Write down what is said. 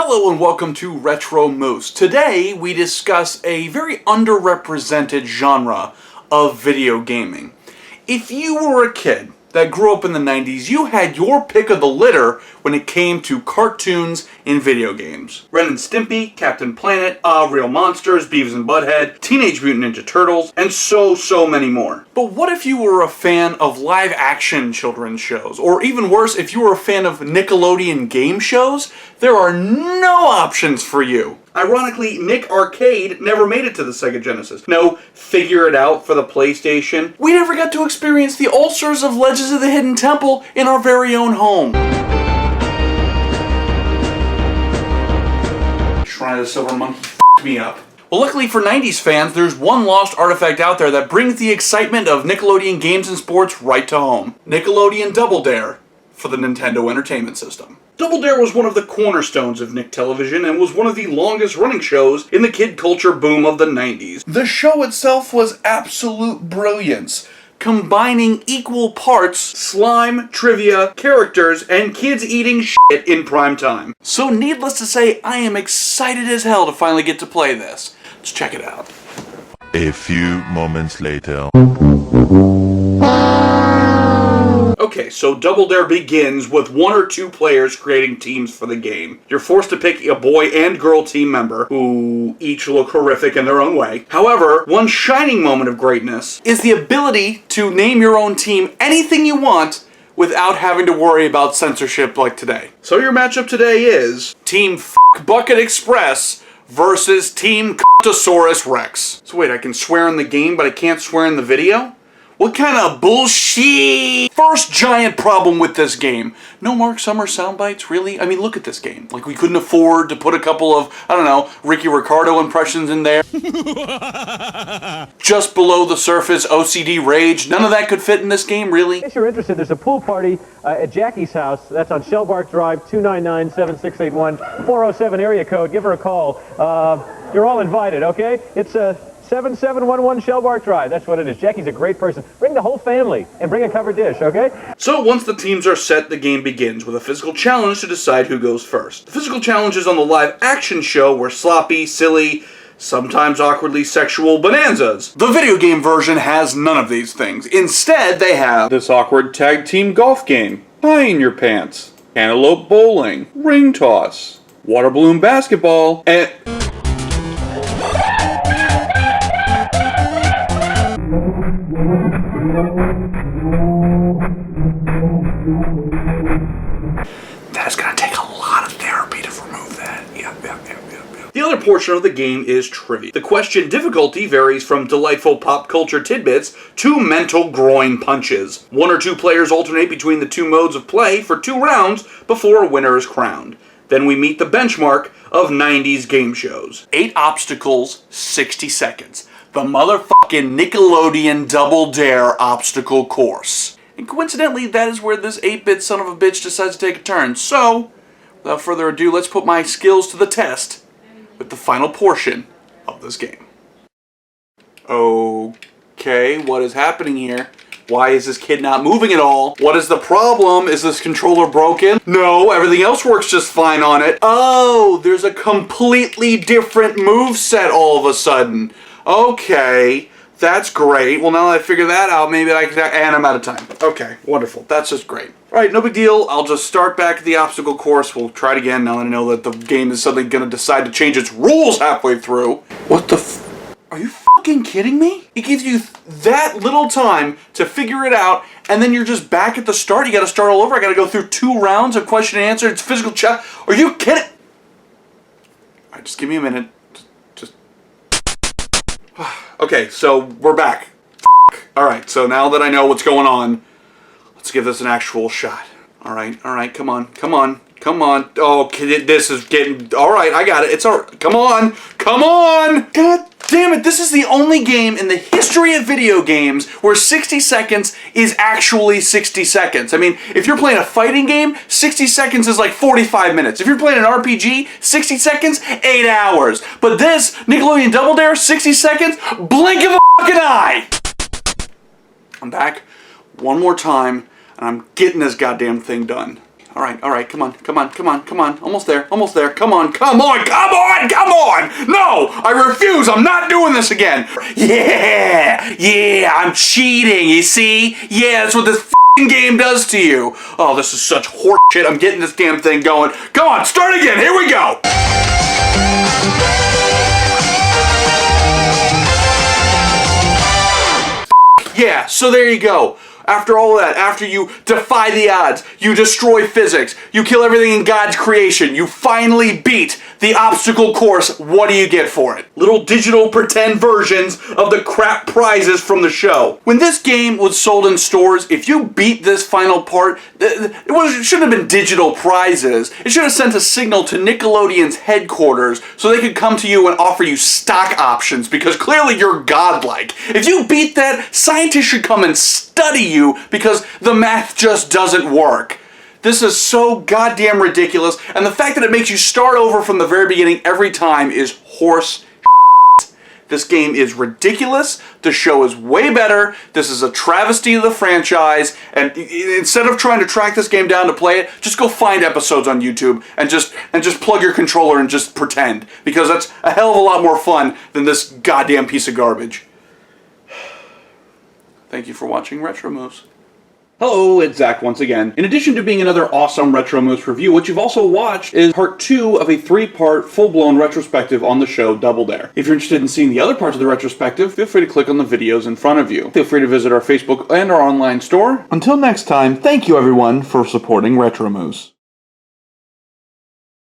Hello and welcome to RetroMoose. Today we discuss a very underrepresented genre of video gaming. If you were a kid that grew up in the 90s, you had your pick of the litter when it came to cartoons in video games. Ren and Stimpy, Captain Planet, Real Monsters, Beavis and Butthead, Teenage Mutant Ninja Turtles, and so many more. But what if you were a fan of live-action children's shows? Or even worse, if you were a fan of Nickelodeon game shows? There are no options for you. Ironically, Nick Arcade never made it to the Sega Genesis. No Figure It Out for the PlayStation. We never got to experience the ulcers of Legends of the Hidden Temple in our very own home. Shrine of the Silver Monkey f***ed me up. Well, luckily for 90s fans, there's one lost artifact out there that brings the excitement of Nickelodeon games and sports right to home. Nickelodeon Double Dare for the Nintendo Entertainment System. Double Dare was one of the cornerstones of Nick Television and was one of the longest running shows in the kid culture boom of the 90s. The show itself was absolute brilliance, combining equal parts slime, trivia, characters, and kids eating shit in prime time. So needless to say, I am excited as hell to finally get to play this. Let's check it out. A few moments later. Okay, so Double Dare begins with one or two players creating teams for the game. You're forced to pick a boy and girl team member, who each look horrific in their own way. However, one shining moment of greatness is the ability to name your own team anything you want without having to worry about censorship like today. So your matchup today is Team Bucket Express versus Team Cuntosaurus Rex. So wait, I can swear in the game, but I can't swear in the video? What kind of bullshit? First giant problem with this game. No Mark Summers sound bites, really? I mean, look at this game. Like, we couldn't afford to put a couple of, I don't know, Ricky Ricardo impressions in there. Just below the surface, OCD rage. None of that could fit in this game, really? If you're interested, there's a pool party at Jackie's house. That's on Shellbark Drive, 299-7681, 407 area code. Give her a call. You're all invited, okay? It's 7711 Shellbark Drive. That's what it is. Jackie's a great person. Bring the whole family and bring a covered dish, okay? So once the teams are set, the game begins with a physical challenge to decide who goes first. The physical challenges on the live action show were sloppy, silly, sometimes awkwardly sexual bonanzas. The video game version has none of these things. Instead, they have this awkward tag team golf game, pie in your pants, cantaloupe bowling, ring toss, water balloon basketball, and that's gonna take a lot of therapy to remove that. Yep. The other portion of the game is trivia. The question difficulty varies from delightful pop culture tidbits to mental groin punches. One or two players alternate between the two modes of play for 2 rounds before a winner is crowned. Then we meet the benchmark of 90s game shows. 8 obstacles, 60 seconds. The motherfucking Nickelodeon Double Dare obstacle course. And coincidentally, that is where this 8-bit son of a bitch decides to take a turn. So, without further ado, let's put my skills to the test with the final portion of this game. Okay, what is happening here? Why is this kid not moving at all? What is the problem? Is this controller broken? No, everything else works just fine on it. Oh, there's a completely different moveset all of a sudden. Okay, that's great. Well, now that I figure that out, maybe I can... And I'm out of time. Okay, wonderful. That's just great. Alright, no big deal. I'll just start back at the obstacle course. We'll try it again now that I know that the game is suddenly going to decide to change its rules halfway through. What the f... Are you fucking kidding me? It gives you that little time to figure it out, and then you're just back at the start. You gotta start all over. I gotta go through 2 rounds of question and answer. It's physical chat. Are you kidding? Alright, just give me a minute. Okay, so we're back. Alright, so now that I know what's going on, let's give this an actual shot. Alright, come on. Oh, this is getting... Alright, I got it. It's alright. Come on! God damn it, this is the only game in the history of video games where 60 seconds is actually 60 seconds. I mean, if you're playing a fighting game, 60 seconds is like 45 minutes. If you're playing an RPG, 60 seconds, 8 hours. But this, Nickelodeon Double Dare, 60 seconds, blink of a fucking eye! I'm back one more time, and I'm getting this goddamn thing done. Alright, come on. Almost there, come on. No, I refuse, I'm not doing this again. Yeah, I'm cheating, you see? Yeah, that's what this f***ing game does to you. Oh, this is such horse shit, I'm getting this damn thing going. Come on, start again, here we go. Yeah, so there you go. After all of that, after you defy the odds, you destroy physics, you kill everything in God's creation, you finally beat the obstacle course, what do you get for it? Little digital pretend versions of the crap prizes from the show. When this game was sold in stores, if you beat this final part, it shouldn't have been digital prizes. It should have sent a signal to Nickelodeon's headquarters so they could come to you and offer you stock options, because clearly you're godlike. If you beat that, scientists should come and study you because the math just doesn't work. This is so goddamn ridiculous, and the fact that it makes you start over from the very beginning every time is horse shit. This game is ridiculous, the show is way better, this is a travesty of the franchise, and instead of trying to track this game down to play it, just go find episodes on YouTube and just plug your controller and just pretend, because that's a hell of a lot more fun than this goddamn piece of garbage. Thank you for watching RetroMoose. Hello, it's Zach once again. In addition to being another awesome RetroMoose review, what you've also watched is part 2 of a 3-part full-blown retrospective on the show Double Dare. If you're interested in seeing the other parts of the retrospective, feel free to click on the videos in front of you. Feel free to visit our Facebook and our online store. Until next time, thank you everyone for supporting RetroMoose.